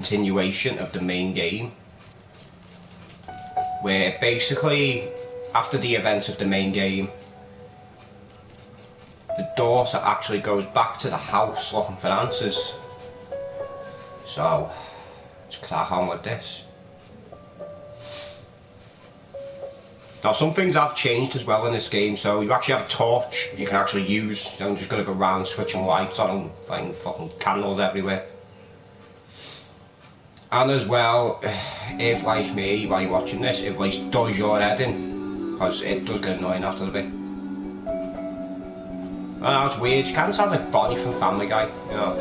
continuation of the main game, where basically after the events of the main game, the daughter actually goes back to the house looking for answers. So let's crack on with this. Now some things have changed as well in this game, so you actually have a torch you can actually use. You don't just gotta go around switching lights on and like fucking candles everywhere. And as well, if like me, while you're watching this, if like does your head in, because it does get annoying after a bit. I know it's weird, she kind of sounds like Bonnie from Family Guy, you know,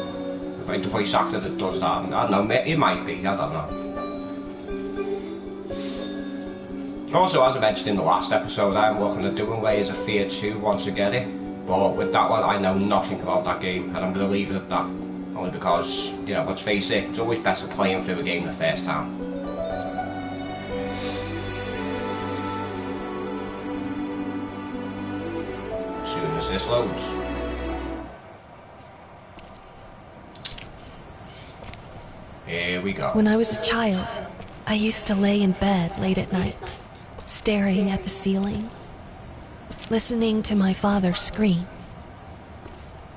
like the voice actor that does that. I don't know, it might be, I don't know. Also, as I mentioned in the last episode, I'm looking at doing Layers of Fear 2 once again, but with that one I know nothing about that game, and I'm going to leave it at that, only because, you know, let's face it, it's always better playing through a game the first time. As soon as this loads. Here we go. When I was a child, I used to lay in bed late at night, staring at the ceiling, listening to my father scream.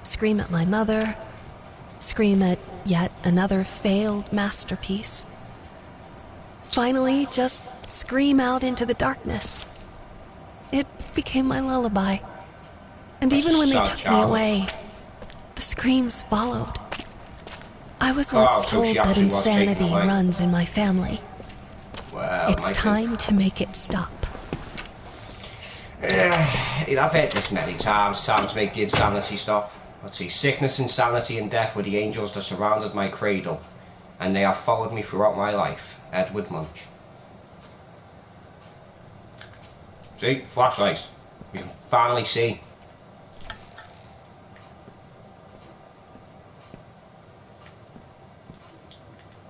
Scream at my mother, scream at yet another failed masterpiece. Finally, just scream out into the darkness. It became my lullaby. And even when they took me away, the screams followed. I was once told that insanity runs in my family. Well, it's time to make it stop. I've heard this many times. Time to make the insanity stop. Let's see. Sickness, insanity, and death were the angels that surrounded my cradle, and they have followed me throughout my life. Edward Munch. See? Flashlights. We can finally see.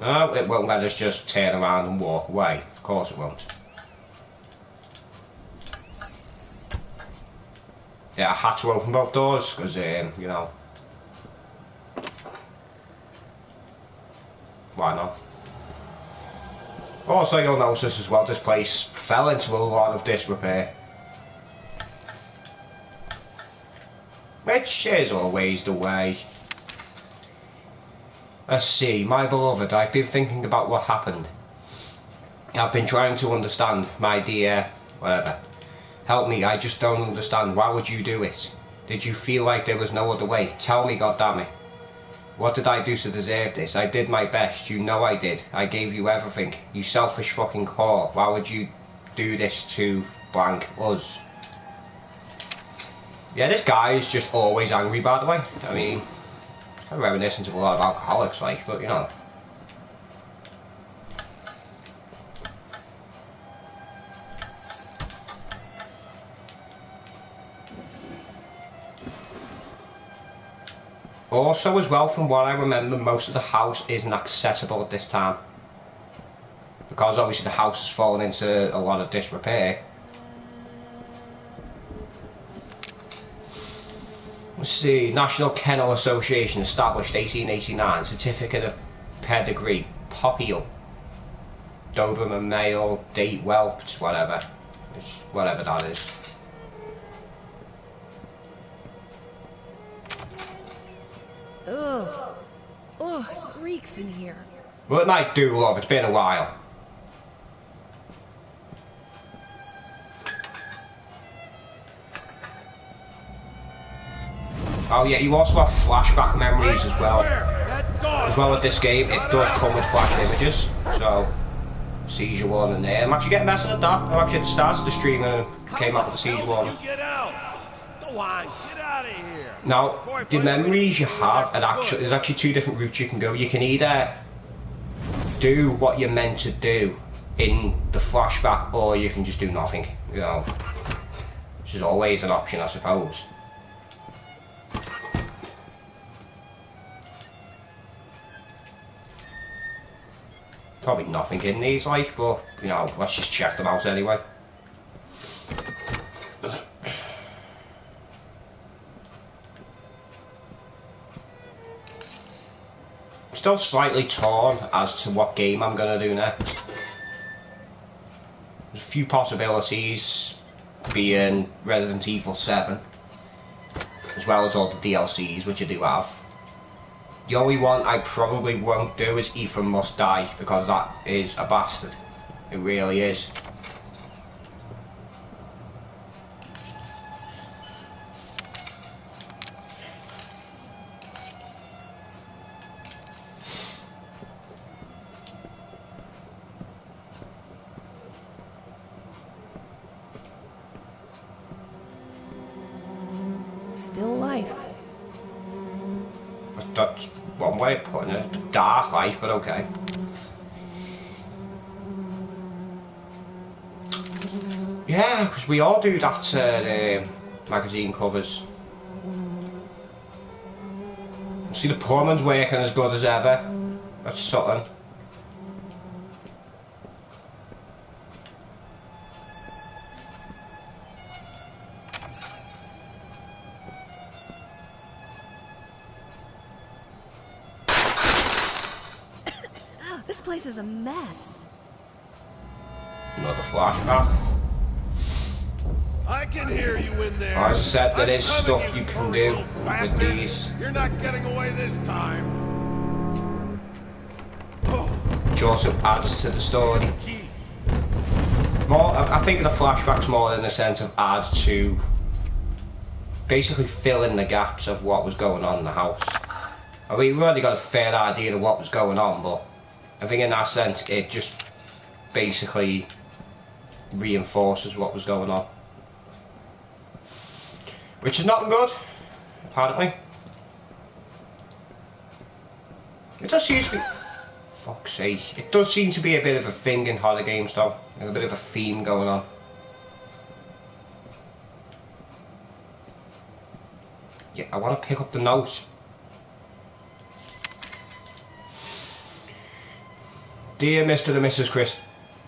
No, it won't let us just turn around and walk away. Of course it won't. Yeah, I had to open both doors because, you know. Why not? Also, you'll notice as well, this place fell into a lot of disrepair. Which is always the way. Let's see, my beloved, I've been thinking about what happened. I've been trying to understand, my dear, whatever. Help me, I just don't understand. Why would you do it? Did you feel like there was no other way? Tell me, goddammit. What did I do to deserve this? I did my best, you know I did. I gave you everything. You selfish fucking whore. Why would you do this to blank us? Yeah, this guy is just always angry, by the way. I mean, I'm reminiscent of a lot of alcoholics, like, but you know. Also, as well, from what I remember, most of the house isn't accessible at this time. Because obviously the house has fallen into a lot of disrepair. Let's see, National Kennel Association established 1889, certificate of pedigree, Poppiel, Doberman male, date whelped, whatever. It's whatever that is. Ugh. Ugh, it reeks in here. Well, it might do, love, it's been a while. Oh yeah, you also have flashback memories as well. As well with this game, it does come with flash images. So, seizure warning there. I'm actually getting better at that. I actually started the stream and came up with the seizure warning. Get out! Go on, get out of here! Now, the memories you have, there's actually two different routes you can go. You can either do what you're meant to do in the flashback, or you can just do nothing, you know. Which is always an option, I suppose. Probably nothing in these, like, but, you know, let's just check them out anyway. still slightly torn as to what game I'm going to do next. There's a few possibilities, being Resident Evil 7, as well as all the DLCs, which I do have. The only one I probably won't do is Ethan Must Die, because that is a bastard. It really is. Still life. That's one way of putting it. Dark life, but okay. Yeah, because we all do that to magazine covers. See, the plumbing's working as good as ever. That's something. This place is a mess. Another flashback. I can hear you in there. As I said, there is I'm coming, stuff you can brutal do with bastards. these. You're not getting away this time. Which also adds to the story. Key. More, I think the flashbacks more in the sense of add to basically fill in the gaps of what was going on in the house. I mean, we've already got a fair idea of what was going on, but I think in that sense it just basically reinforces what was going on. Which is not good, apparently. It does seem to be... Fuck's sake. It does seem to be a bit of a thing in horror games though. There's a bit of a theme going on. Yeah, I want to pick up the note. Dear Mr. and Mrs. Chris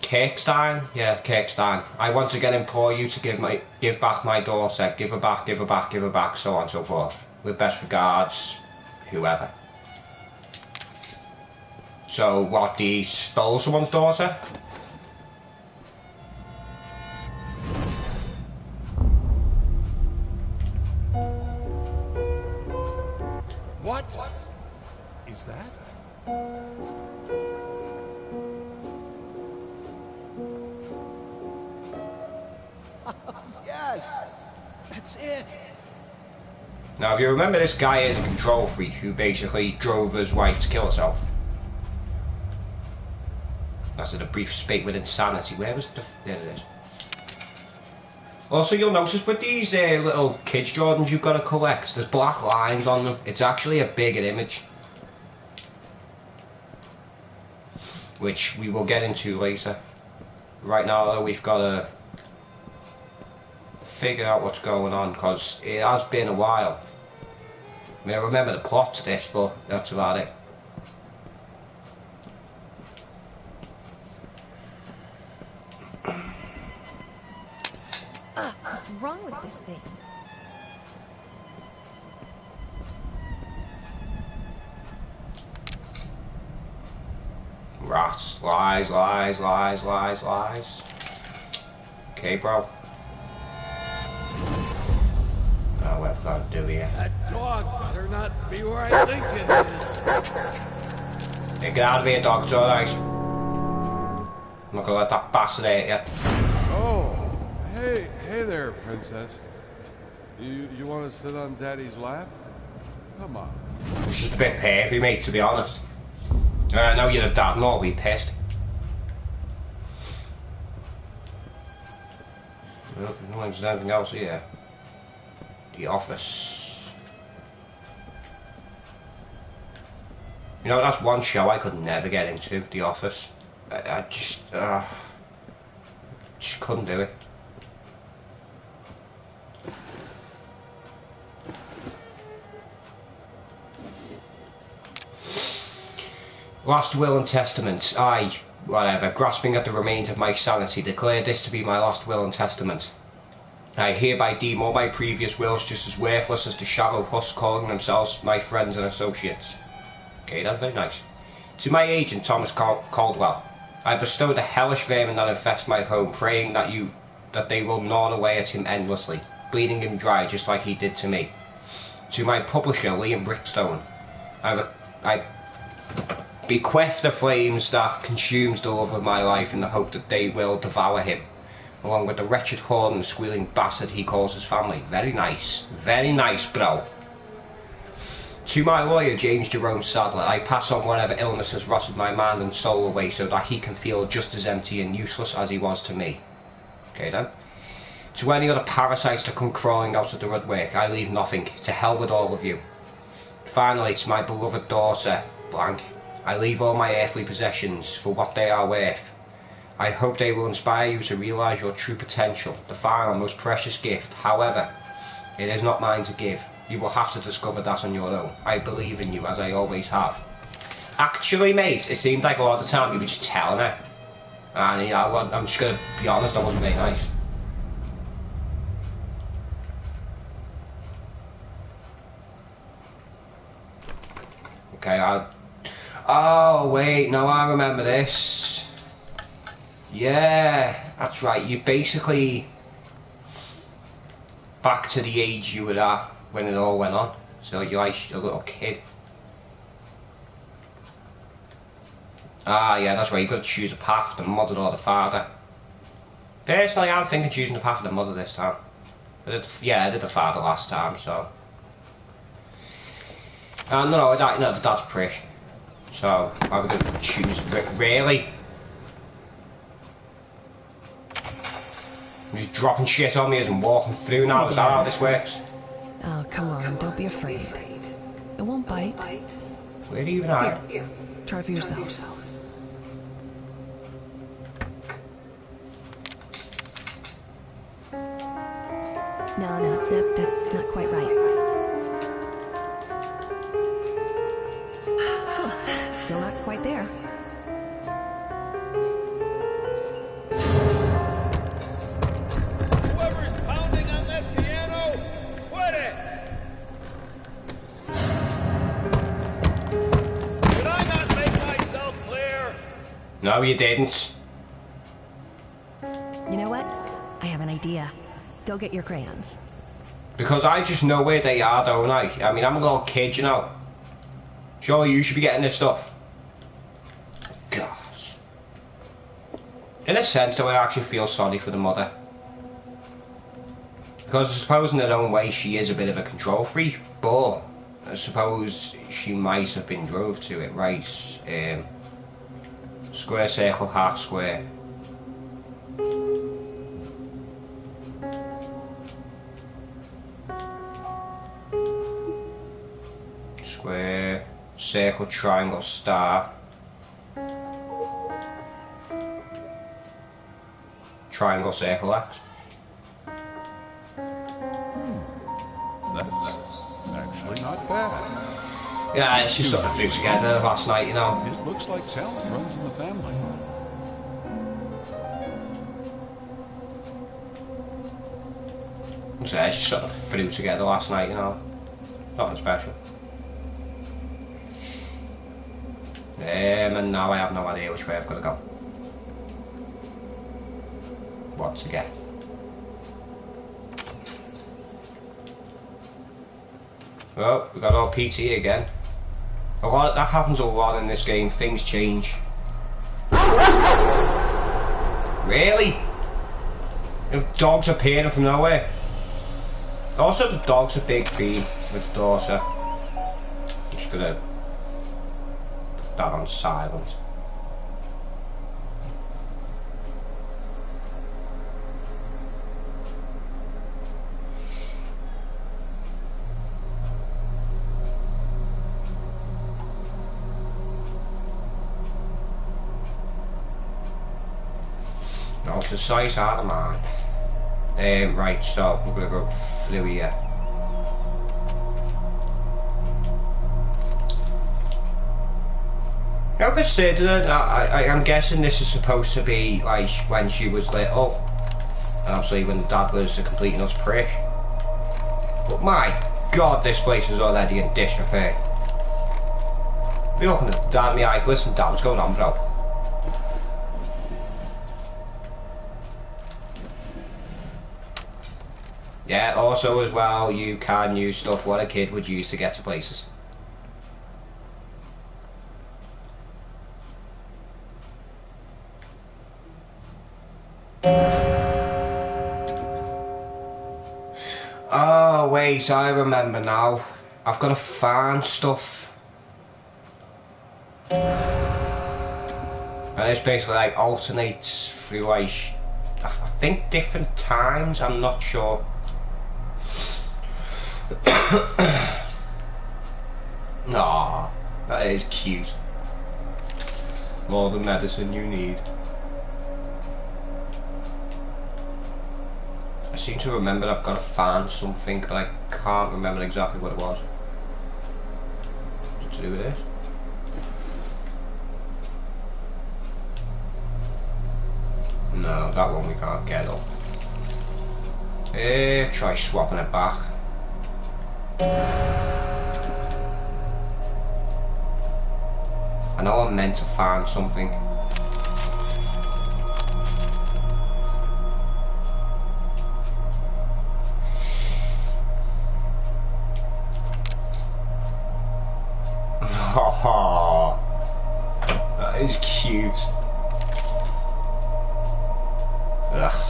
Kirkstein, yeah, Kirkstein, I once again implore you to give back my daughter, give her back, give her back, give her back, so on and so forth. With best regards, whoever. So, what, he stole someone's daughter? What is that? Yes, that's it. Now, if you remember, this guy is a control freak who basically drove his wife to kill herself. After a brief spate with insanity. Where was the... There it is. Also, you'll notice with these little kids Jordans you've got to collect, there's black lines on them. It's actually a bigger image. Which we will get into later. Right now, though, we've got to figure out what's going on, because it has been a while. I mean, I remember the plot to this, but that's about it. What's wrong with this thing? Rats, lies, lies, lies, lies, lies. Okay, bro. Oh, what have I got to do here? That dog better not be where I think it is. Hey, get out of here, dog, it's alright. I'm not gonna let that bastard eat you. Oh, hey there, princess. You want to sit on Daddy's lap? Come on. It's just a bit pervy, mate, to be honest. I know you're a dad, not be pissed. Well, I don't think there's anything else here. The office. You know, that's one show I could never get into, The Office. I just couldn't do it. Last will and testament. I, whatever, grasping at the remains of my sanity, declare this to be my last will and testament. I hereby deem all my previous wills just as worthless as the shallow husks calling themselves my friends and associates. Okay, that's very nice. To my agent, Thomas Caldwell, I bestow the hellish vermin that infest my home, praying that they will gnaw away at him endlessly, bleeding him dry just like he did to me. To my publisher, Liam Brickstone, I bequeath the flames that consumes the love of my life in the hope that they will devour him, along with the wretched horn and squealing bastard he calls his family. Very nice, bro. To my lawyer, James Jerome Sadler, I pass on whatever illness has rotted my mind and soul away so that he can feel just as empty and useless as he was to me. Okay then. To any other parasites that come crawling out of the woodwork, I leave nothing. To hell with all of you. Finally, to my beloved daughter, blank, I leave all my earthly possessions for what they are worth. I hope they will inspire you to realise your true potential, the final most precious gift. However, it is not mine to give. You will have to discover that on your own. I believe in you, as I always have. Actually, mate, it seemed like a lot of the time you were just telling her. And, you know, I'm just going to be honest, that wasn't very nice. Okay, oh, wait, no, I remember this. Yeah, that's right, you basically... Back to the age you were at when it all went on. So you're like a little kid. Ah, yeah, that's right, you've got to choose a path, the mother or the father. Personally, I'm thinking choosing the path of the mother this time. I did the father last time, so... no, the dad's a prick. So, why are we going to choose... Really? He's dropping shit on me as I'm walking through now, is that how this works? Oh, come on, don't be afraid. It won't bite. Where do you even hide? Here, try for yourself. No, that's not quite right. Still not quite there. Whoever's pounding on that piano, quit it! Did I not make myself clear? No, you didn't. You know what? I have an idea. Go get your crayons. Because I just know where they are, don't I? I mean, I'm a little kid, you know. Surely you should be getting this stuff. Gosh. In a sense, though, I actually feel sorry for the mother. Because I suppose in her own way she is a bit of a control freak, but I suppose she might have been drove to it, right? Square, circle, heart, square. Square, circle, triangle, star. Triangle, circle, X. That's actually not bad. Yeah, it's just sort of flew together last night, you know. It looks like talent runs in the family. So it's just sort of flew together last night, you know. Nothing special. And now I have no idea which way I've got to go. What to get? Oh, we got our PT again. That happens a lot in this game. Things change. Really? Dogs appearing from nowhere. Also, the dog's a big theme with the daughter. I'm just gonna put that on silent. No, it's a size out of mine. Right, so we're gonna go through here. Now considering, I'm guessing this is supposed to be like when she was little. Obviously when Dad was a complete nuts prick. But my God, this place is already in disrepair. You're looking at Dad in the eye. Listen, Dad, what's going on, bro? Yeah, also as well, you can use stuff what a kid would use to get to places. Oh wait, I remember now. I've got to find stuff. And it's basically like alternates through like, I think different times, I'm not sure. Aw, that is cute. More the medicine you need. I seem to remember I've got to find something, but I can't remember exactly what it was. What's to do with this? No, that one we can't get up. Try swapping it back. I know I'm meant to find something. Oh, that is cute. Ugh,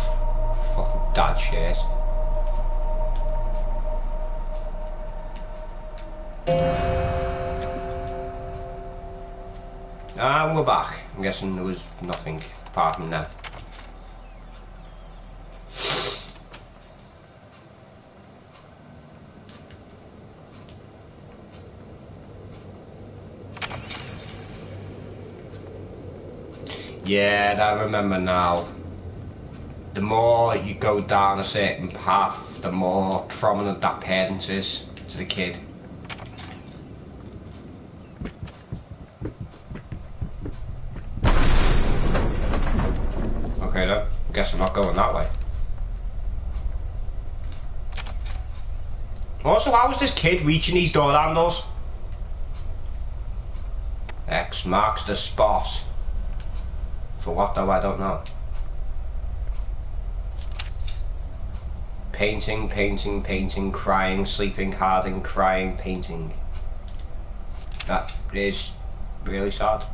fucking dad shit. And we're back. I'm guessing there was nothing apart from them. Yeah, I remember now. The more you go down a certain path, the more prominent that parent is to the kid. Okay then, guess I'm not going that way. Also, how is this kid reaching these door handles? X marks the spot. For what though, I don't know. Painting, painting, painting, crying, sleeping hard and crying, painting. That is really sad.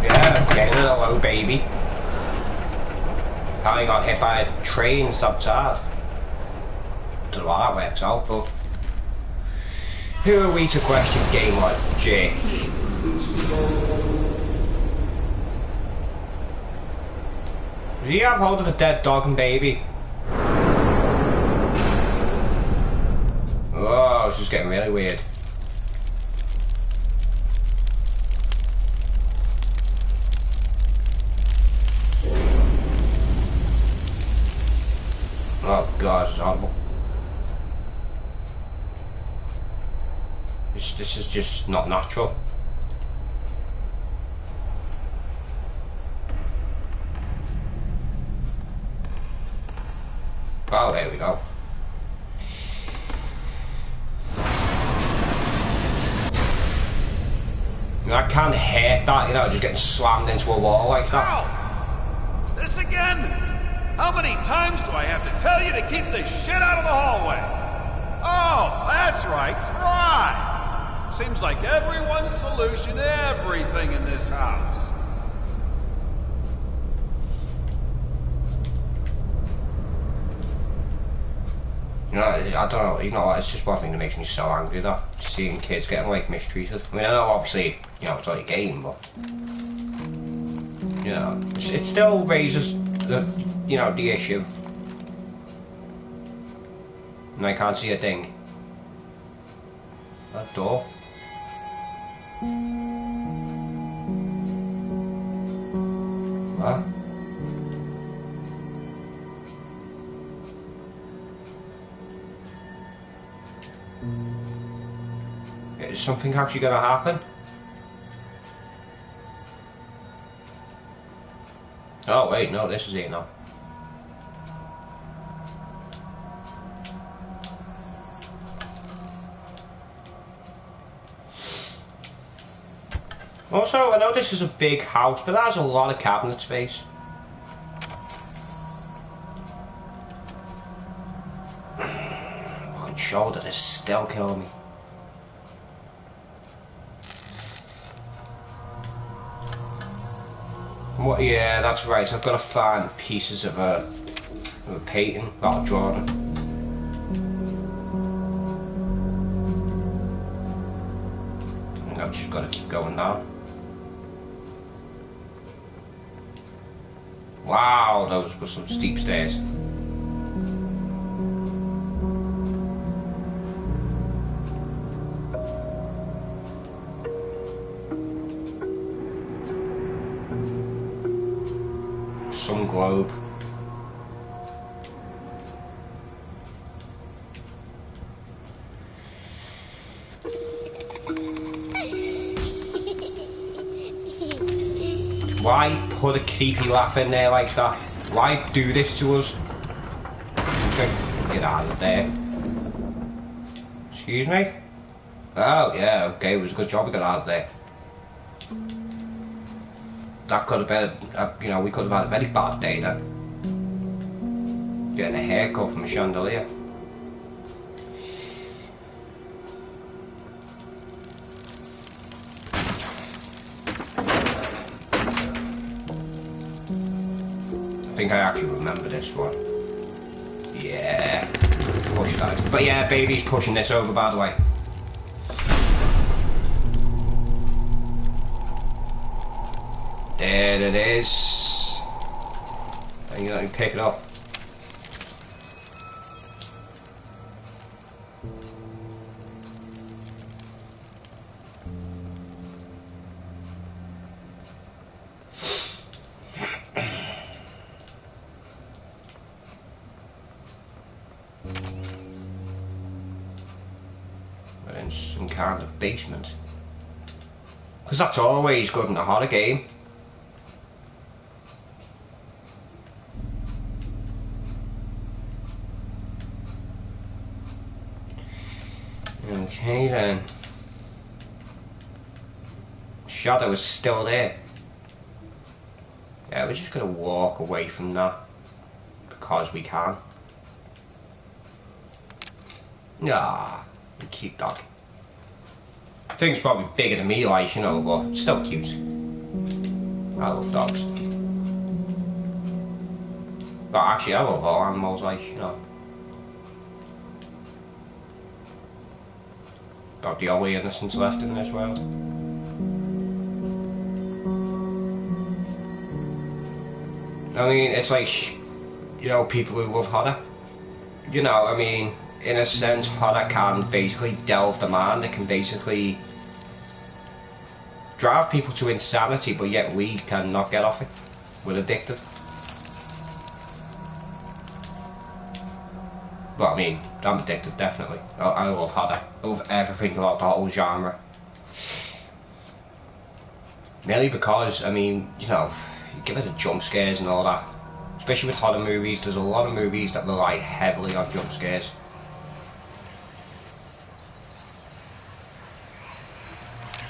Yeah, getting it hello, baby. How he got hit by a train, stopped hard. Don't know how that works out, but who are we to question game logic? Did he have hold of a dead dog and baby? Oh, this is getting really weird. Oh god, it's horrible. This is just not natural. Oh, there we go. And I can't hate that, you know, just getting slammed into a wall like that. Ow! This again? How many times do I have to tell you to keep this shit out of the hallway? Oh, that's right, cry! Seems like everyone's solution to everything in this house. You know, I don't know, you know, it's just one thing that makes me so angry, that seeing kids getting like mistreated. I mean, I know obviously, you know, it's like a game, but you know, it still raises the, you know, the issue. And I can't see a thing. That door. What? Is something actually gonna happen? Oh wait, no, this is it now. Also, I know this is a big house, but that has a lot of cabinet space. Fucking shoulder is still killing me. What? Yeah, that's right. So I've got to find pieces of a painting that I've drawn. I've just got to keep going down. Wow, those were some steep stairs. Sun globe. Why put a creepy laugh in there like that? Why do this to us? Get out of there. Excuse me? Oh, yeah, okay, it was a good job we got out of there. That could have been, you know, we could have had a very bad day then. Getting a haircut from a chandelier. I think I actually remember this one. Yeah. Push that. But yeah, baby's pushing this over, by the way. There it is. And you let me pick it up. We're in some kind of basement. Because that's always good in a horror game. Okay then. Shadow is still there. Yeah, we're just gonna walk away from that because we can. Nah, cute dog. Thing's probably bigger than me, like, you know, but still cute. I love dogs. But actually, I love all animals, like, you know. Got the only innocence left in this world. I mean, it's like, you know, people who love horror. You know, I mean, in a sense, horror can basically delve the mind. It can basically drive people to insanity, but yet we cannot get off it. We're addicted. Well, I mean, I'm addicted, definitely. I love horror. I love everything about the whole genre. Mainly because, I mean, you know, you give it the jump scares and all that. Especially with horror movies, there's a lot of movies that rely heavily on jump scares.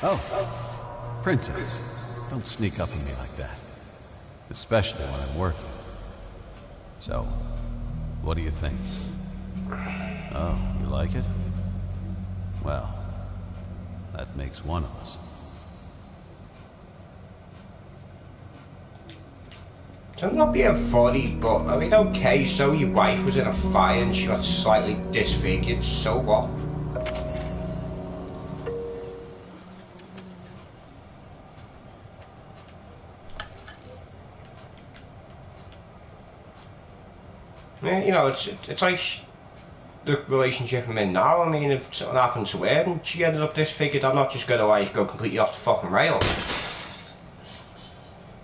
Oh, Princess, don't sneak up on me like that. Especially when I'm working. So, what do you think? Oh, you like it? Well, that makes one of us. So not being funny, but I mean, okay, so your wife was in a fire and she got slightly disfigured, so what? Yeah, you know, it's like the relationship I'm in now. I mean, if something happened to her and she ended up disfigured, I'm not just gonna like go completely off the fucking rails.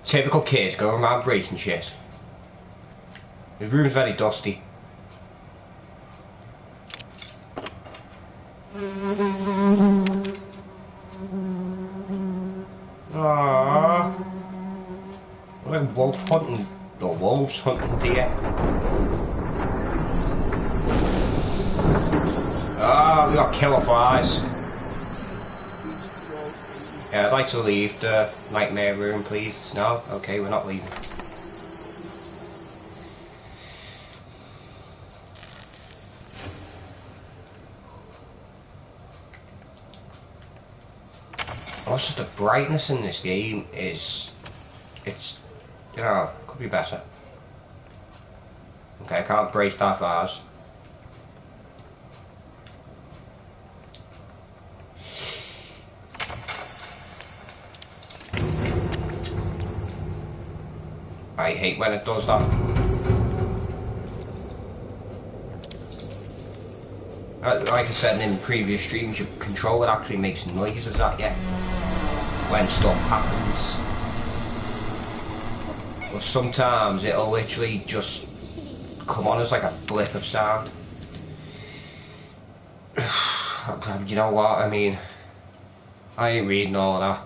Typical kid going around breaking shit. His room's very dusty. Aww. Like wolf hunting, or wolves hunting deer. Oh, we got killer flies. Yeah, I'd like to leave the nightmare room, please. No? Okay, we're not leaving. Also, the brightness in this game is... it's... you know, could be better. Okay, I can't break that vase. I hate when it does that. Like I said in previous streams, your controller actually makes noises at you when stuff happens. But sometimes it'll literally just come on as like a blip of sound. You know what, I mean, I ain't reading all that.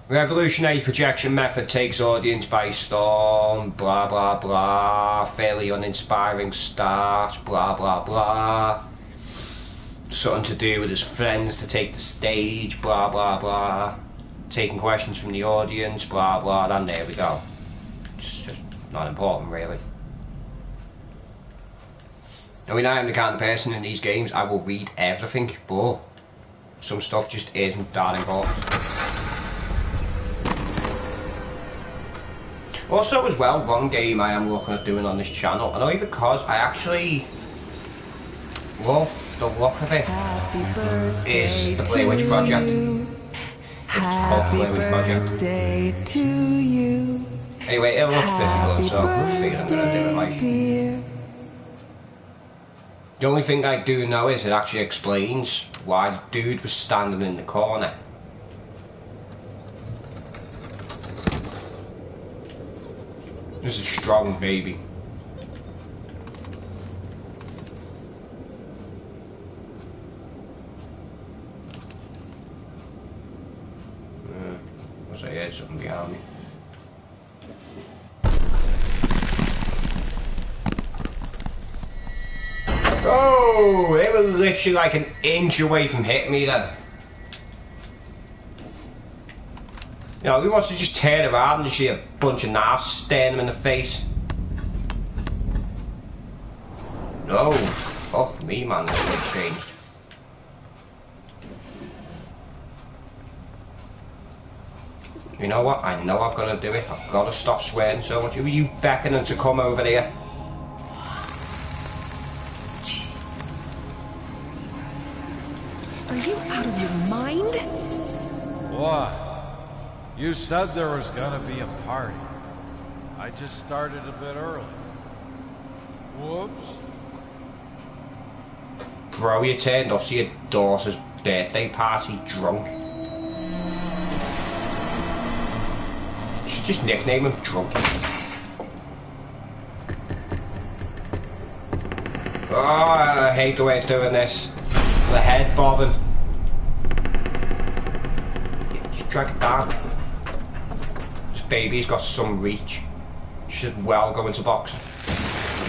Revolutionary projection method takes audience by storm, blah blah blah, fairly uninspiring start, blah blah blah. Something to do with his friends to take the stage, blah blah blah. Taking questions from the audience, blah blah, and there we go. It's just not important really. I mean, I am the kind of person in these games, I will read everything, but some stuff just isn't that important. Also as well, one game I am looking at doing on this channel, and only because I actually love the look of it, is the Blair Witch Project. It's called the Blair Witch Project. Anyway, it looks difficult, so I figured I'm gonna do it like. The only thing I do know is it actually explains why the dude was standing in the corner. This is strong, baby. Looks like I had something behind me. Oh, they were literally like an inch away from hitting me then. You know, he wants to just turn around and see a bunch of knives staring him in the face. No, fuck me, man, this thing's changed. You know what? I know I've got to do it. I've got to stop swearing so much. Who are you beckoning to come over here? Are you out of your mind? What? You said there was gonna be a party. I just started a bit early. Whoops. Bro, you turned up to your daughter's birthday party drunk. You should just nickname him Drunky. Oh, I hate the way it's doing this. The head bobbing. Just drag it down. This baby's got some reach. Should well go into boxing.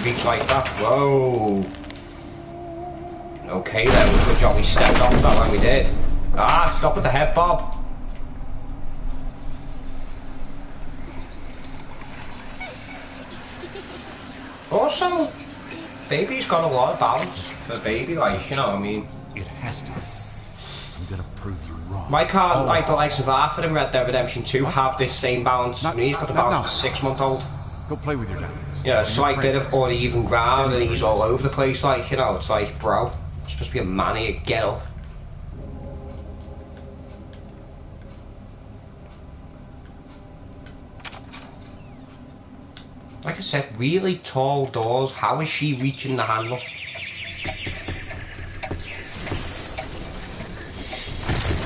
Reach like that. Whoa. Okay then, good job we stepped off that when we did. Ah, stop with the head bob. Also, baby's got a lot of balance for baby, like, you know what I mean? It has to. I'm gonna prove you wrong. Why can't, like, the likes of Arthur in Red Dead Redemption 2 have this same balance? I mean, he's got the balance of a 6-month-old. Go play with your dad. You know, a slight bit of uneven ground and he's all over the place, like, you know, it's like, bro, you're supposed to be a man here, get up. Like I said, really tall doors, how is she reaching the handle?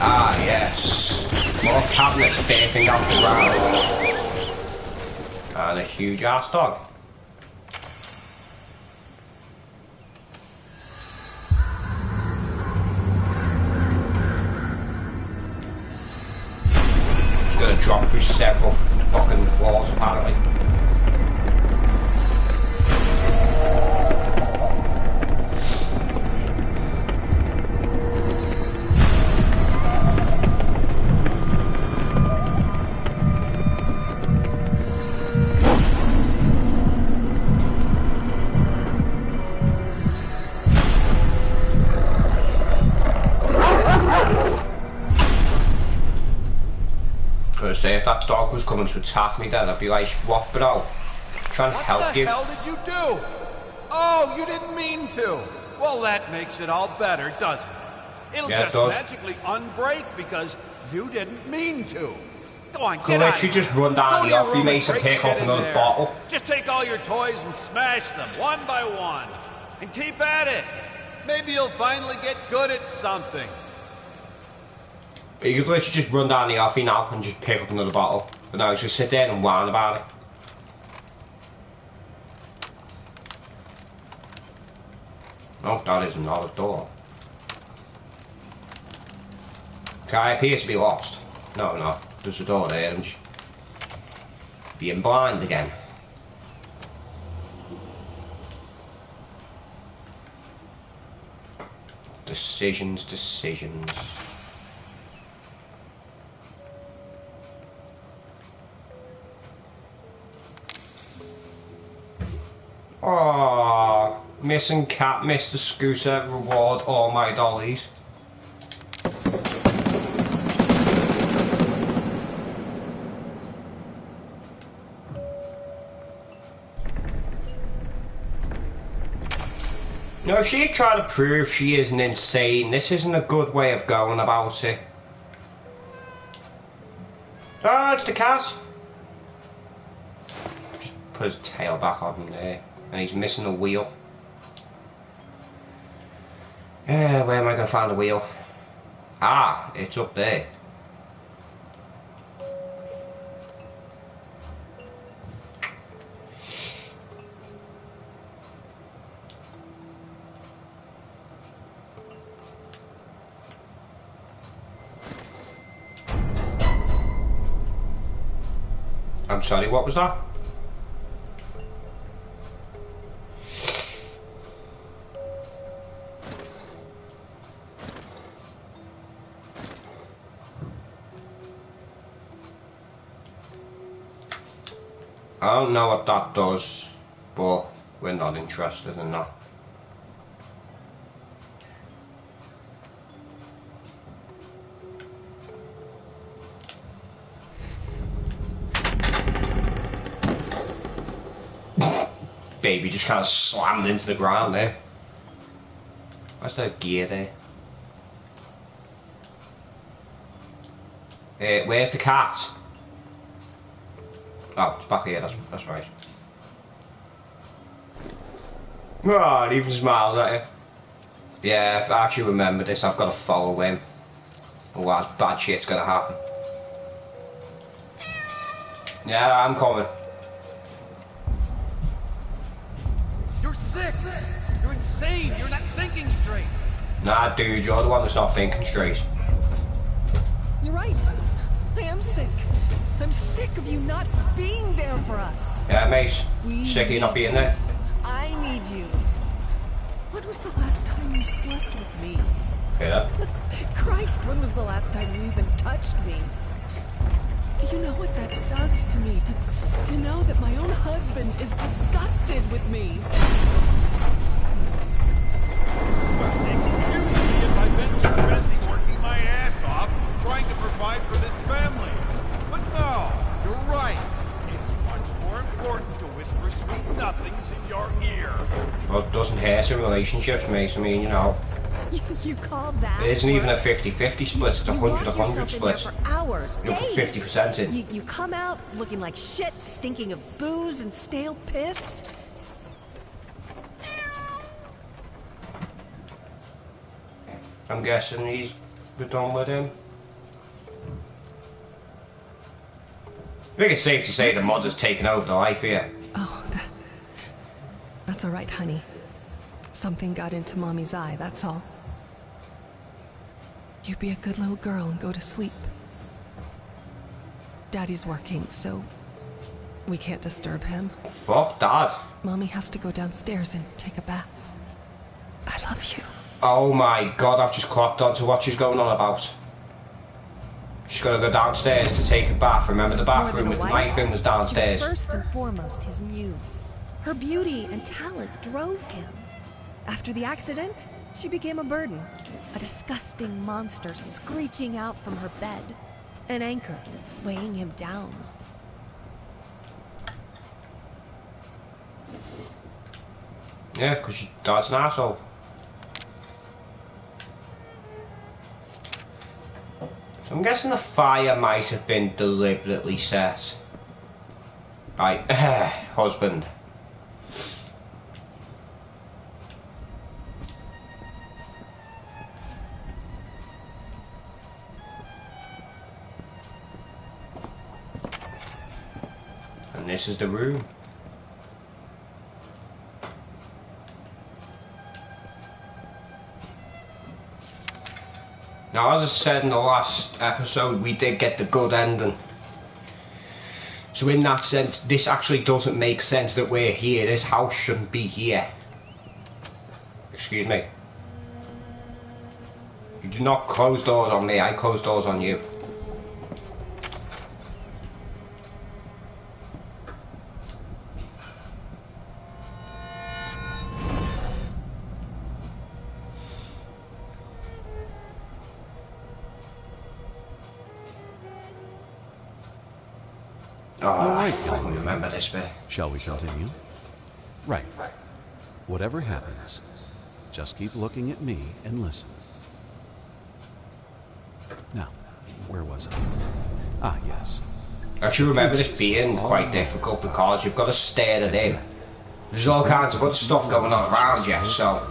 Ah, yes. More cabinets burping out the ground. And a huge ass dog. Just gonna drop through several fucking floors apparently. Say if that dog was coming to attack me then I'd be like, what bro? I'm trying to help you. What the hell did you do? Oh, you didn't mean to. Well, that makes it all better, doesn't it? It'll just magically unbreak because you didn't mean to. Go on, get out. Could you just run down the office mate and pick up another bottle? Just take all your toys and smash them one by one. And keep at it. Maybe you'll finally get good at something. You could literally just run down the offie now and just pick up another bottle. But no, just sit there and whine about it. No, that is not a door. Okay, I appear to be lost. No, there's a door there. I'm just being blind again. Decisions. Aww, missing cat, Mr. Scooter, reward all my dollies. Now, if she's trying to prove she isn't insane, this isn't a good way of going about it. Oh, it's the cat. Just put his tail back on him there. And he's missing a wheel. Yeah, where am I going to find the wheel? Ah, it's up there. I'm sorry, what was that? I don't know what that does, but we're not interested in that. Baby just kind of slammed into the ground there. Where's the gear there? Where's the cat? Oh, it's back here, that's right. Oh, it even smiles at you. Yeah, if I actually remember this, I've got to follow him. Otherwise, bad shit's gonna happen. Yeah, I'm coming. You're sick! You're insane! You're not thinking straight! Nah, dude, you're the one that's not thinking straight. You're right. I am sick. I'm sick of you not being there for us. Yeah, mate. Sick of you not being there. I need you. When was the last time you slept with me? Yeah. Christ, when was the last time you even touched me? Do you know what that does to me? To know that my own husband is disgusted with me? Excuse me if I've been too busy working my ass off trying to provide for this family. But no, you're right. It's much more important to whisper sweet nothings in your ear. Well, it doesn't hurt in relationships, mate. I mean, you know. You call that? It isn't even a 50-50 split, it's a 100-100 split. For hours, you put 50% in. You come out looking like shit, stinking of booze and stale piss. I'm guessing we're done with him. I think it's safe to say the mod has taken over the life here. Oh, that's all right, honey. Something got into Mommy's eye, that's all. You be a good little girl and go to sleep. Daddy's working, so we can't disturb him. Fuck Dad. Mommy has to go downstairs and take a bath. I love you. Oh my god, I've just clocked on to what she's going on about. She's got to go downstairs to take a bath. Remember the bathroom with the knife in was downstairs. She was first and foremost his muse. Her beauty and talent drove him. After the accident, she became a burden. A disgusting monster screeching out from her bed. An anchor weighing him down. Yeah, because your dad's an asshole. So I'm guessing the fire might have been deliberately set by husband. And this is the room. Now, as I said in the last episode, we did get the good ending. So in that sense, this actually doesn't make sense that we're here. This house shouldn't be here. Excuse me. You do not close doors on me, I close doors on you. Oh, I fucking remember this bit. Shall we continue? Right. Whatever happens, just keep looking at me and listen. Now, where was I? Ah, yes. I actually remember this being quite difficult because you've got to stare at him. There's all kinds of good stuff going on around you, so...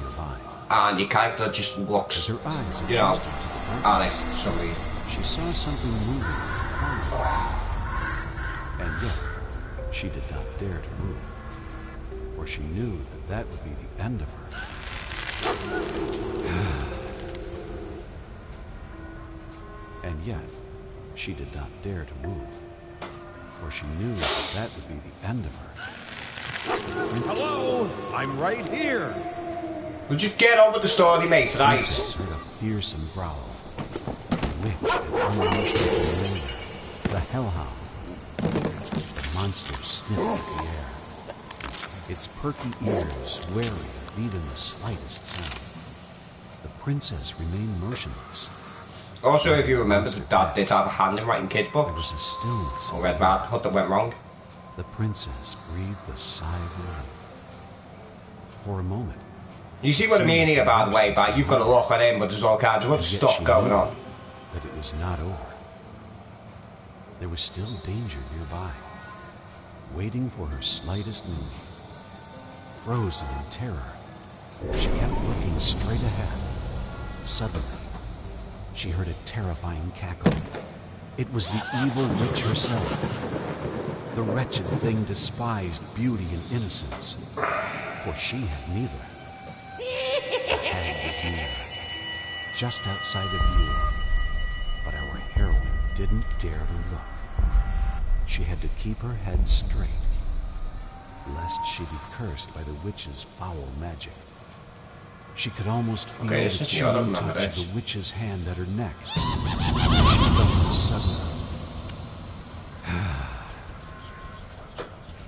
And your character just looks, you know, at it for some reason. She saw something moving. And yet, she did not dare to move, for she knew that that would be the end of her. And yet, she did not dare to move, for she knew that that would be the end of her. Hello? I'm right here. Would you get on with the story, mate, tonight? Princess heard a fearsome growl. The witch had unleashed her familiar, the hellhound. The monster sniffed at the air, its perky ears wary of even the slightest sound. The princess remained motionless. Also, if you remember, Dad did have a hand in writing kids' There books. was a stillness. Or Red Rat Hood that went wrong. The princess breathed a sigh of relief. For a moment, You see what I mean here, by the way, but you've got to look at him, but there's all kinds of other yet stuff she going knew on. that it was not over. There was still danger nearby, waiting for her slightest move. Frozen in terror, she kept looking straight ahead. Suddenly, she heard a terrifying cackle. It was the evil witch herself. The wretched thing despised beauty and innocence, for she had neither. The hag was near, just outside of view, but our heroine didn't dare to look. She had to keep her head straight, lest she be cursed by the witch's foul magic. She could almost feel Okay, the this is chilling the other touch of this. the witch's hand at her neck. She felt the sudden...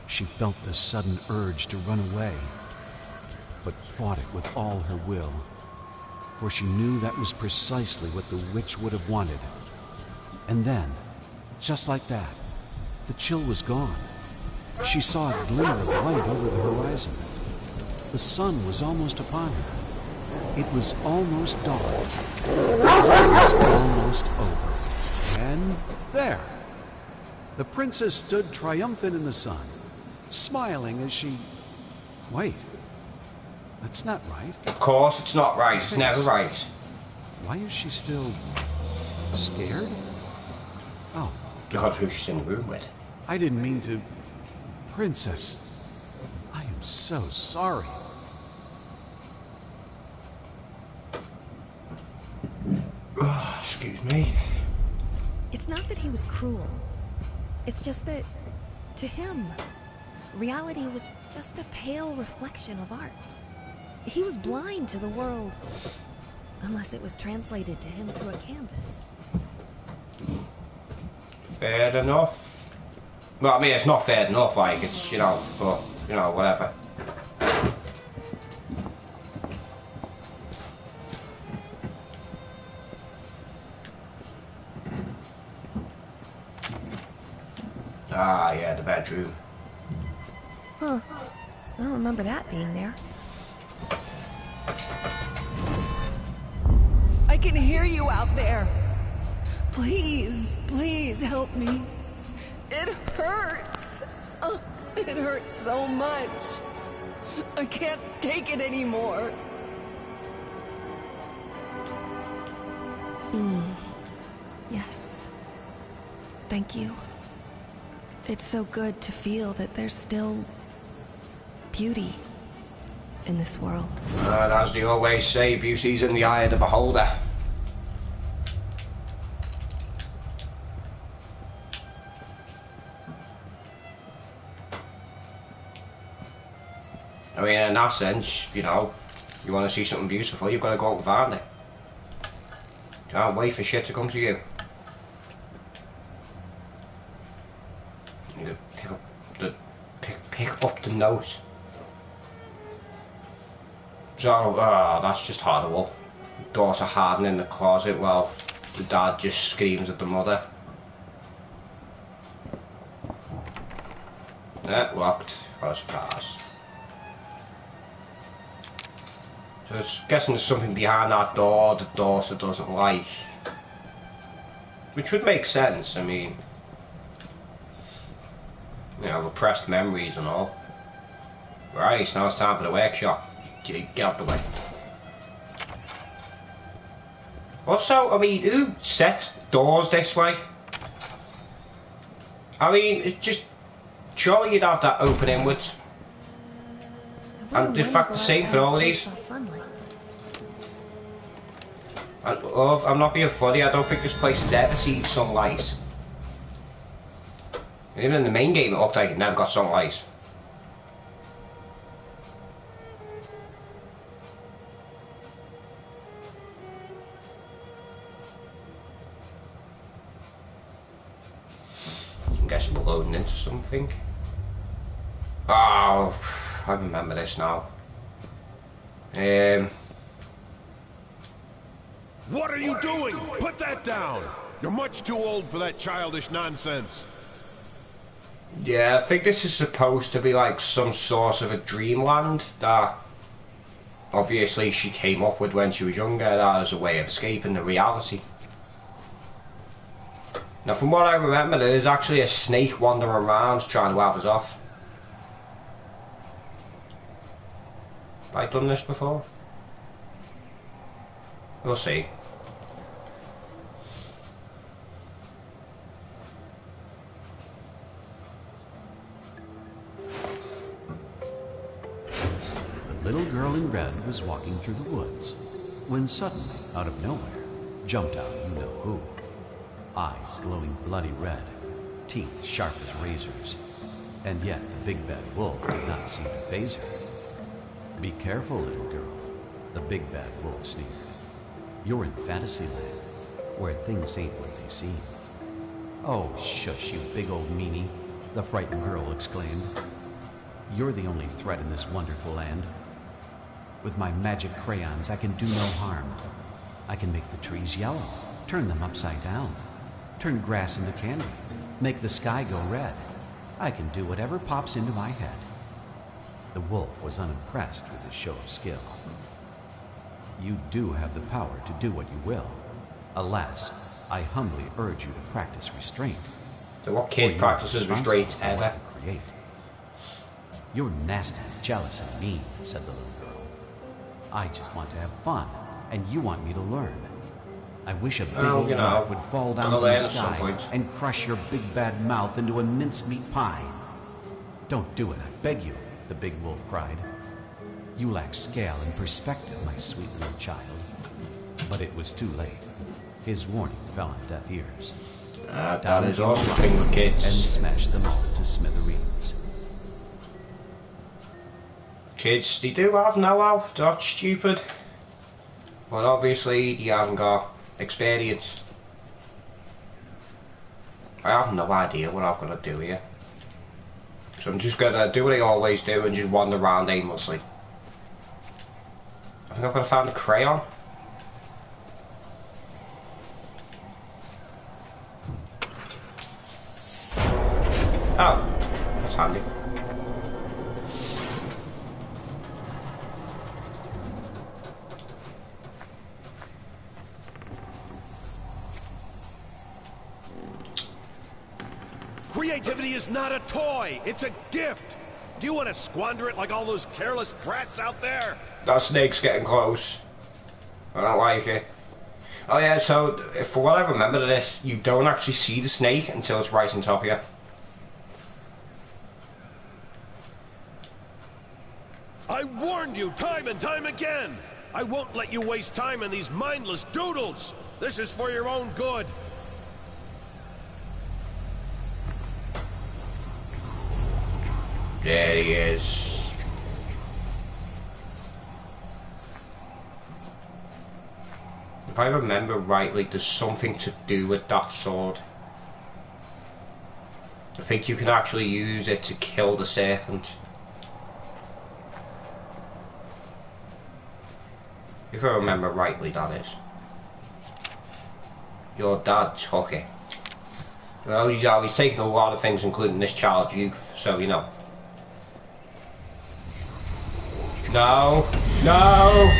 She felt the sudden urge to run away, but fought it with all her will, for she knew that was precisely what the witch would have wanted. And then, just like that, the chill was gone. She saw a glimmer of light over the horizon. The sun was almost upon her. It was almost dawn. It was almost over. And there! The princess stood triumphant in the sun, smiling as she... Wait. That's not right. Of course, it's not right. It's never right. Why is she still... scared? Oh, Because who she's in the room with. I didn't mean to... Princess, I am so sorry. Excuse me. It's not that he was cruel. It's just that, to him, reality was just a pale reflection of art. He was blind to the world, unless it was translated to him through a canvas. Fair enough. Well, I mean, it's not fair enough, like, it's, you know, but, you know, whatever. Ah, yeah, the bedroom. Huh. I don't remember that being there. I can hear you out there. Please, please help me. It hurts. Oh, it hurts so much. I can't take it anymore. Yes. Thank you. It's so good to feel that there's still beauty in this world. As they always say, beauty's in the eye of the beholder. I mean, in that sense, you know, you want to see something beautiful, you've got to go out and find it. You can't wait for shit to come to you. You need to pick up the note. So, that's just horrible. Daughter hiding in the closet while the dad just screams at the mother. Yeah, locked. What a surprise. So I was guessing there's something behind that door the daughter doesn't like. Which would make sense, I mean, you know, repressed memories and all. Right, now it's time for the workshop. Get out the way. Also, I mean, who sets doors this way? I mean, it just... surely you'd have that open inwards. And in fact, the same for all of these. And, love, I'm not being funny, I don't think this place has ever seen sunlight. Even in the main game it looked like it never got sunlight. I guess we're loading into something. Oh, I remember this now. What are you doing? Put that down! You're much too old for that childish nonsense. Yeah, I think this is supposed to be like some sort of a dreamland that obviously she came up with when she was younger, that as a way of escaping the reality. Now from what I remember, there's actually a snake wandering around trying to have us off. Have I done this before? We'll see. The little girl in red was walking through the woods, when suddenly, out of nowhere, jumped out you-know-who. Eyes glowing bloody red, teeth sharp as razors, and yet the big bad wolf did not seem to faze her. "Be careful, little girl," the big bad wolf sneered. "You're in Fantasyland, where things ain't what they seem." "Oh, shush, you big old meanie," the frightened girl exclaimed. "You're the only threat in this wonderful land. With my magic crayons, I can do no harm. I can make the trees yellow, turn them upside down, turn grass into candy, make the sky go red. I can do whatever pops into my head." The wolf was unimpressed with his show of skill. "You do have the power to do what you will. Alas, I humbly urge you to practice restraint." So what kid practices restraint ever? Create. "You're nasty, jealous, and mean," said the little girl. "I just want to have fun, and you want me to learn. I wish a big old rock would fall down from the sky and crush your big bad mouth into a mincemeat pie." "Don't do it, I beg you," the big wolf cried. "You lack scale and perspective, my sweet little child." But it was too late. His warning fell on deaf ears. That is also the thing with kids. And smash them all to smithereens. Kids, they do have know-how. They're not stupid. But obviously, they haven't got experience. I have no idea what I've got to do here. So I'm just gonna do what I always do and just wander around aimlessly. I think I've got to find a crayon. Oh, that's handy. Creativity is not a toy, it's a gift. Do you want to squander it like all those careless brats out there? That snake's getting close. I don't like it. Oh yeah, so for what I remember of this, you don't actually see the snake until it's right on top of you. I warned you time and time again! I won't let you waste time on these mindless doodles! This is for your own good! There he is. If I remember rightly, there's something to do with that sword. I think you can actually use it to kill the serpent. If I remember rightly, that is. Your dad took it. Well, he's taken a lot of things, including this child's youth, so you know. No! No!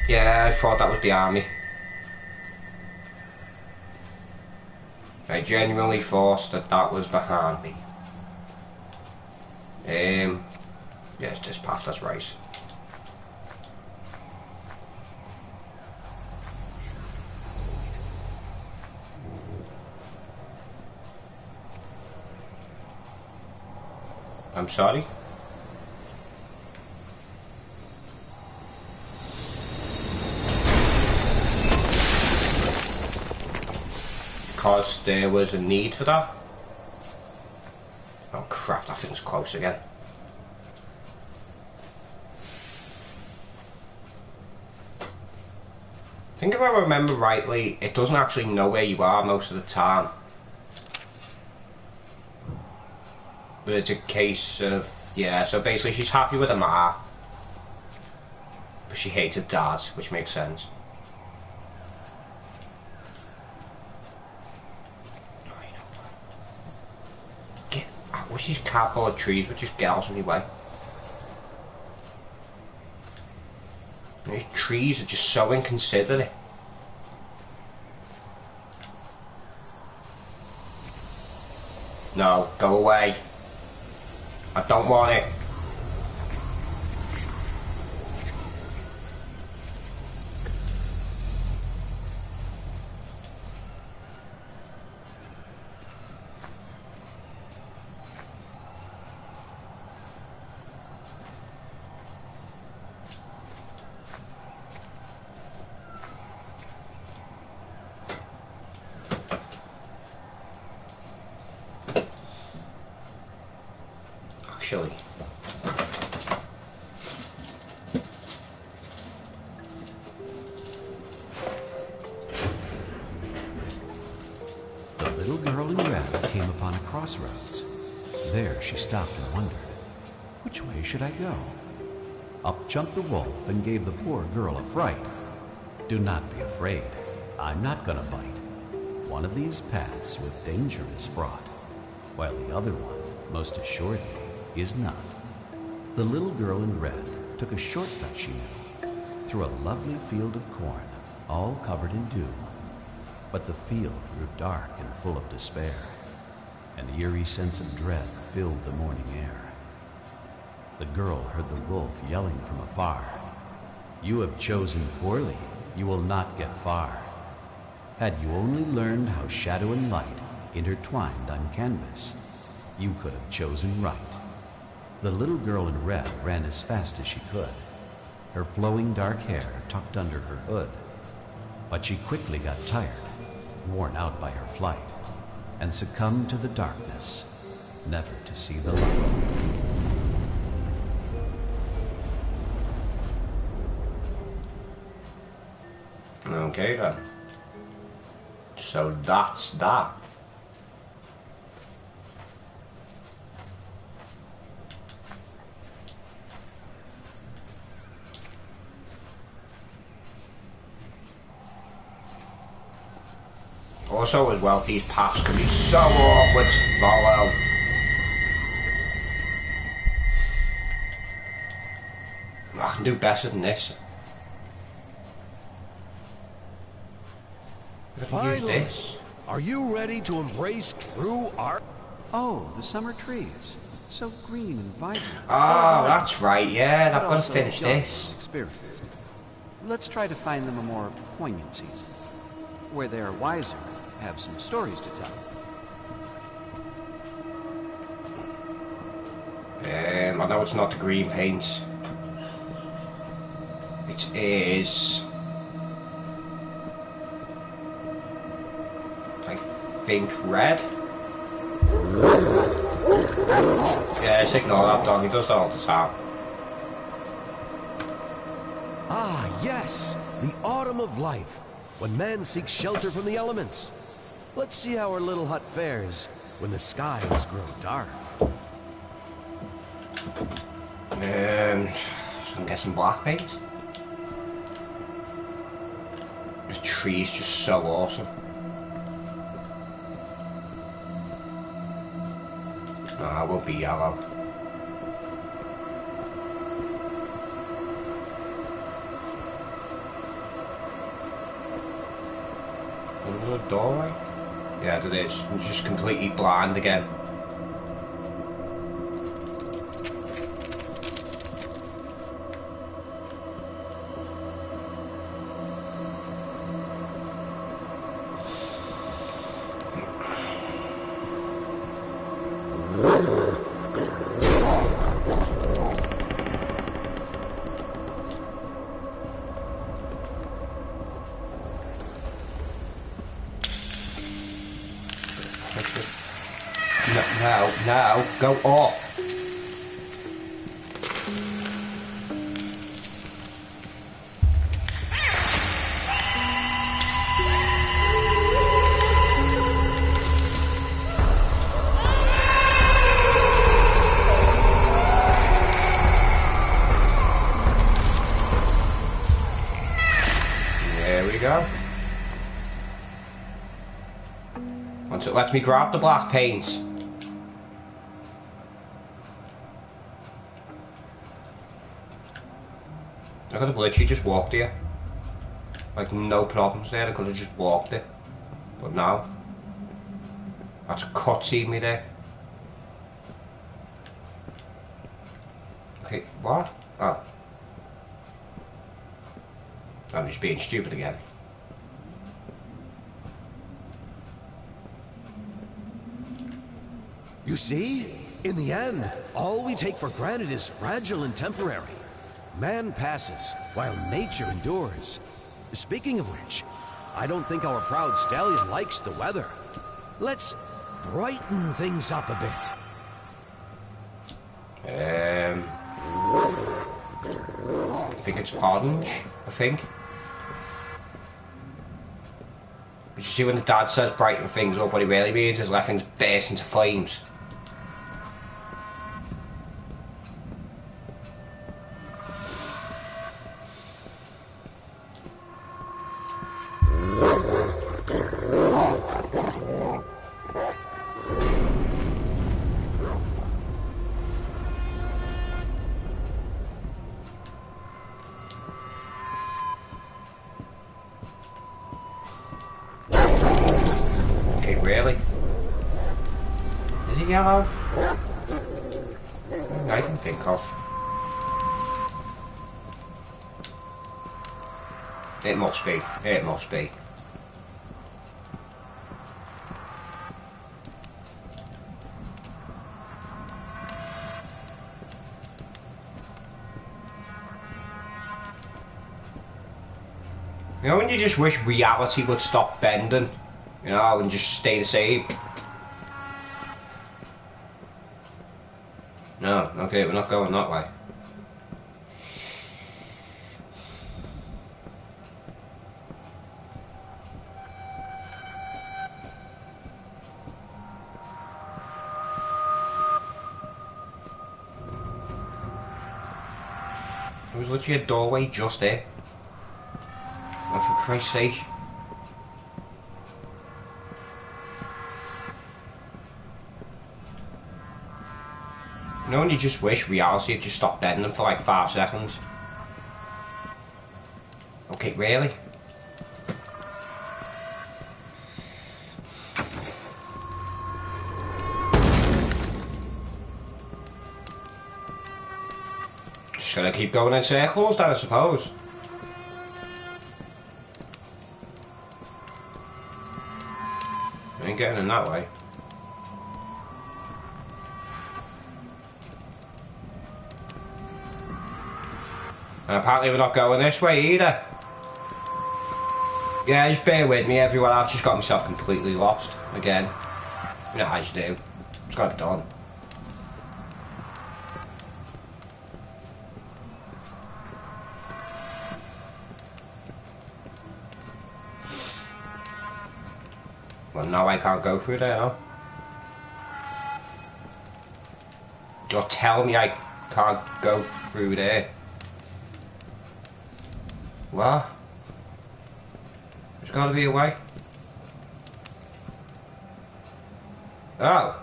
Yeah, I thought that was the army. I genuinely thought that was behind me. Yes, this path, that's right. I'm sorry? Because there was a need for that? Oh crap, that thing's close again. I think if I remember rightly, it doesn't actually know where you are most of the time. But it's a case of, yeah, so basically she's happy with her ma, but she hates her dad, which makes sense. I wish these cardboard trees would just get out of my way. These trees are just so inconsiderate. No, go away. I don't want it. Actually, the little girl in red came upon a crossroads. There she stopped and wondered, which way should I go? Up jumped the wolf and gave the poor girl a fright. Do not be afraid, I'm not gonna bite. One of these paths with danger is fraught, while the other one, most assuredly, is not. The little girl in red took a shortcut she knew, through a lovely field of corn, all covered in dew. But the field grew dark and full of despair. An eerie sense of dread filled the morning air. The girl heard the wolf yelling from afar, "You have chosen poorly, you will not get far. Had you only learned how shadow and light intertwined on canvas, you could have chosen right." The little girl in red ran as fast as she could, her flowing dark hair tucked under her hood. But she quickly got tired, worn out by her flight, and succumbed to the darkness, never to see the light. Okay then. So that's that. Also, as well, these paths can be so awkward to follow. I can do better than this. Use this. Are you ready to embrace true art? Oh, the summer trees. So green and vibrant. Oh, that's right, yeah, and But I've got to also finish young and this. experienced. Let's try to find them a more poignant season, where they're wiser, have some stories to tell. I know it's not the green paint. It is... I think red? Yeah, just ignore that dog, he does that all the time. Ah, yes! The autumn of life, when man seeks shelter from the elements. Let's see how our little hut fares when the skies grow dark. I'm guessing black paint? The tree's just so awesome. No, I will be yellow. Another doorway? Yeah, it is. I'm just completely blind again. Now, go up. There we go. Once it lets me grab the black paint. I could have literally just walked here. Like, no problems there, I could have just walked it. But now, that's a cutscene me there. Okay, what? Oh. I'm just being stupid again. You see? In the end, all we take for granted is fragile and temporary. Man passes, while nature endures. Speaking of which, I don't think our proud stallion likes the weather. Let's brighten things up a bit. I think it's orange, I think. You see when the dad says brighten things up, what he really means is let things burst into flames. Really? Is it yellow? Nothing I can think of. It must be. It must be. You know when you just wish reality would stop bending, you know, and just stay the same? No, okay, we're not going that way. There was literally a doorway just there. Oh, for Christ's sake. You know when you just wish reality had just stopped bending for like 5 seconds? Okay, really? Just gonna keep going in circles then, I suppose. I ain't getting in that way. And apparently we're not going this way either. Yeah, just bear with me everyone, I've just got myself completely lost again. You know how you do. It's got to be done. Well, now I can't go through there, no? You're telling me I can't go through there? What? There's gotta be a way. Oh.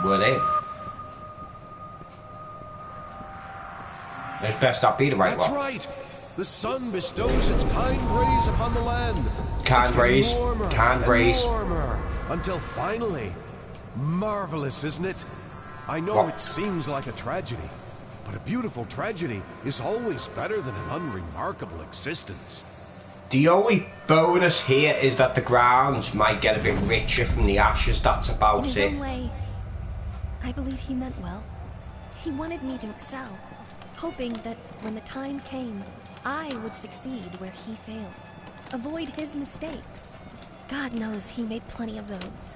We're in. It's best not be the right one. That's right. The sun bestows its kind rays upon the land. Kind rays. Kind rays. Warmer, until finally. Marvelous, isn't it? I know What? it seems like a tragedy, but a beautiful tragedy is always better than an unremarkable existence. The only bonus here is that the grounds might get a bit richer from the ashes, that's In about his it. own way, I believe he meant well. He wanted me to excel, hoping that when the time came, I would succeed where he failed. Avoid his mistakes. God knows he made plenty of those.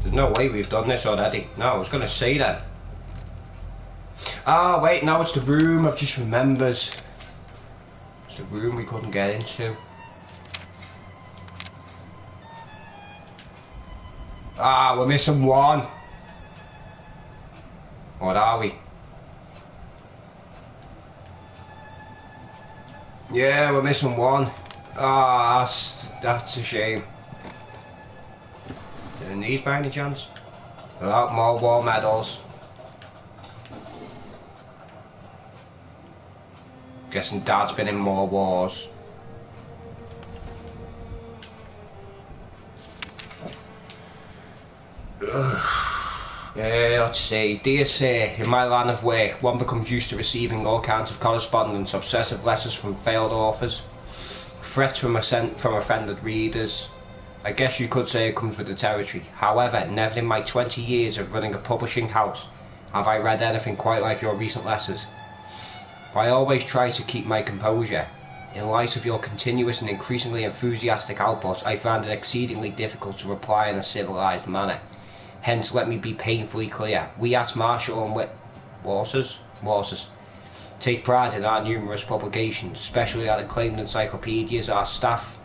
There's no way we've done this already. No, I was going to say that. Ah, wait, now it's the room. I've just remembered. It's the room we couldn't get into. Ah, we're missing one. What are we? Yeah, we're missing one. Ah, that's a shame. Doing these by any chance? Oh, more war medals. Guessing Dad's been in more wars. Let's see. Dear Sir, in my line of work, one becomes used to receiving all kinds of correspondence, obsessive letters from failed authors, threats from offended readers. I guess you could say it comes with the territory. However, never in my 20 years of running a publishing house have I read anything quite like your recent letters. I always try to keep my composure. In light of your continuous and increasingly enthusiastic output, I find it exceedingly difficult to reply in a civilized manner. Hence, let me be painfully clear. We at Marshall and Waters take pride in our numerous publications, especially our acclaimed encyclopedias. Our staff,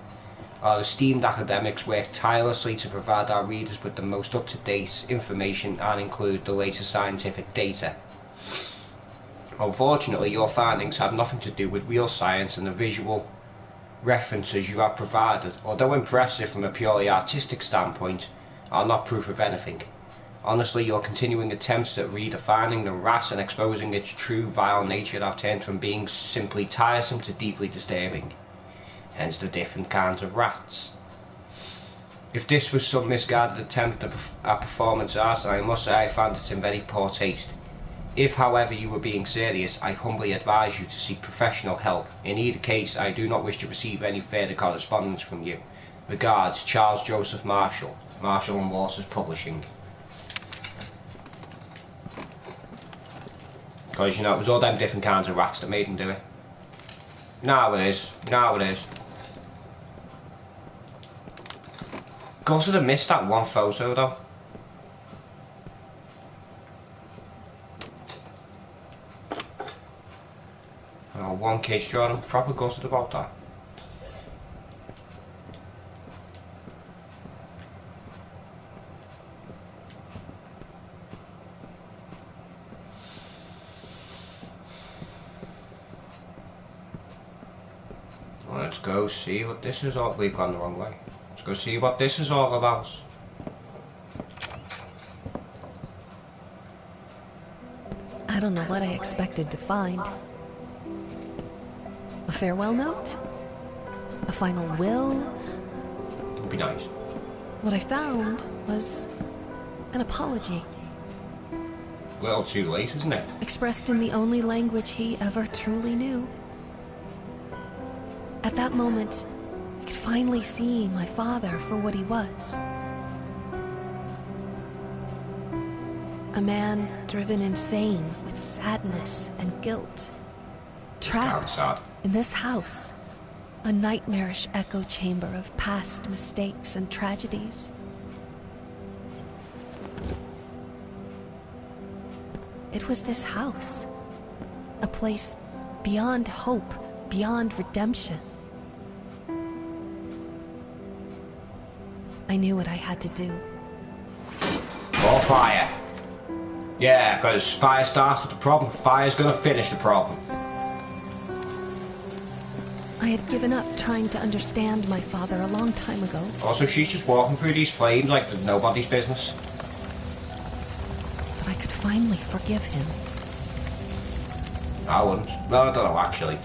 our esteemed academics, work tirelessly to provide our readers with the most up-to-date information and include the latest scientific data. Unfortunately, your findings have nothing to do with real science, and the visual references you have provided, although impressive from a purely artistic standpoint, are not proof of anything. Honestly, your continuing attempts at redefining the rat and exposing its true vile nature have turned from being simply tiresome to deeply disturbing. Hence the different kinds of rats. If this was some misguided attempt at performance art, I must say I found it in very poor taste. If, however, you were being serious, I humbly advise you to seek professional help. In either case, I do not wish to receive any further correspondence from you. Regards, Charles Joseph Marshall, Marshall and Waters Publishing. Because, you know, it was all them different kinds of rats that made him do it. Now it is. Now it is. Of course, I'd have missed that one photo, though. Oh, one kid's drawing. Proper gutted about that. Let's go see what this is all. We've gone the wrong way. Let's go see what this is all about. I don't know what I expected to find. A farewell note? A final will? Would be nice. What I found was an apology. A little too late, isn't it? Expressed in the only language he ever truly knew. At that moment, I could finally see my father for what he was. A man driven insane with sadness and guilt. Trapped in this house, a nightmarish echo chamber of past mistakes and tragedies. It was this house, a place beyond hope, beyond redemption. I knew what I had to do. Or fire. Yeah, because fire starts the problem. Fire's gonna finish the problem. I had given up trying to understand my father a long time ago. Also, she's just walking through these flames like there's nobody's business. But I could finally forgive him. I wouldn't. Well, I don't know, actually.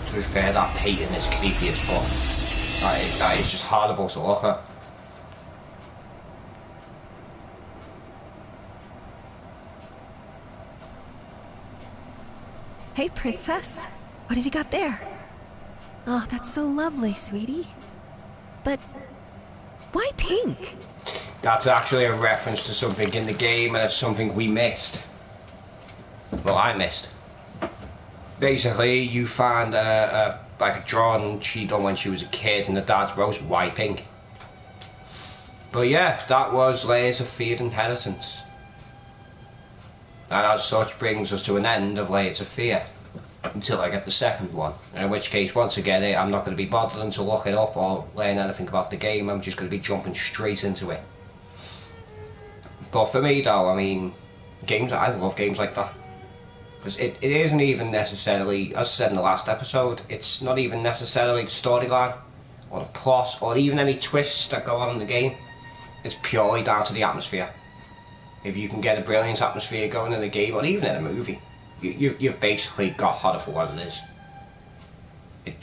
To be fair, that painting is creepy as fuck. That is just horrible to look at. Hey, Princess. What have you got there? Oh, that's so lovely, sweetie. But why pink? That's actually a reference to something in the game, and it's something we missed. Well, I missed. Basically, you find like a drawing she done when she was a kid, and the dad's rose white pink. But yeah, that was Layers of Fear Inheritance. And as such brings us to an end of Layers of Fear. Until I get the second one. In which case, once again, I'm not going to be bothering to look it up or learn anything about the game. I'm just going to be jumping straight into it. But for me though, I mean, I love games like that. Because it isn't even necessarily, as I said in the last episode, it's not even necessarily the storyline, or the plot, or even any twists that go on in the game. It's purely down to the atmosphere. If you can get a brilliant atmosphere going in a game, or even in a movie, you've basically got horror for what it is.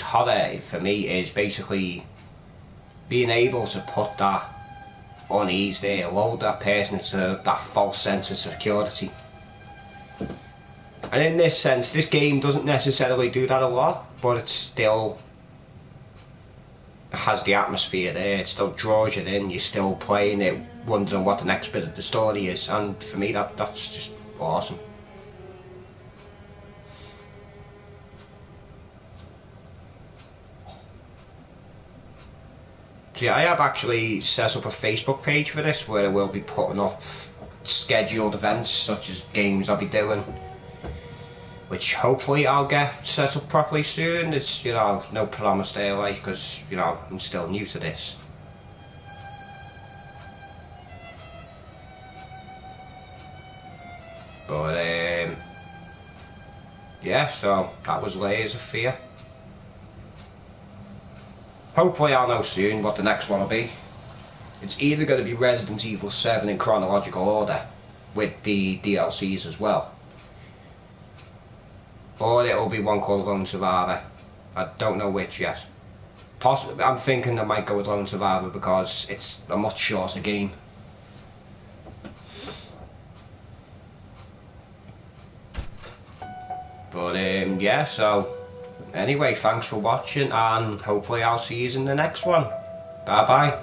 Horror, for me, is basically being able to put that unease there, lull that person into that false sense of security. And in this sense, this game doesn't necessarily do that a lot, but it still has the atmosphere there, it still draws you in, you're still playing it, wondering what the next bit of the story is, and for me that's just awesome. So yeah, I have actually set up a Facebook page for this where I will be putting up scheduled events such as games I'll be doing, which hopefully I'll get set up properly soon. It's, you know, no promise there, like, because, you know, I'm still new to this. But, yeah, so that was Layers of Fear. Hopefully I'll know soon what the next one will be. It's either going to be Resident Evil 7 in chronological order, with the DLCs as well, or it'll be one called Lone Survivor. I don't know which yet. Possibly, I'm thinking I might go with Lone Survivor because it's a much shorter game. But yeah, so anyway, thanks for watching, and hopefully I'll see you in the next one. Bye bye.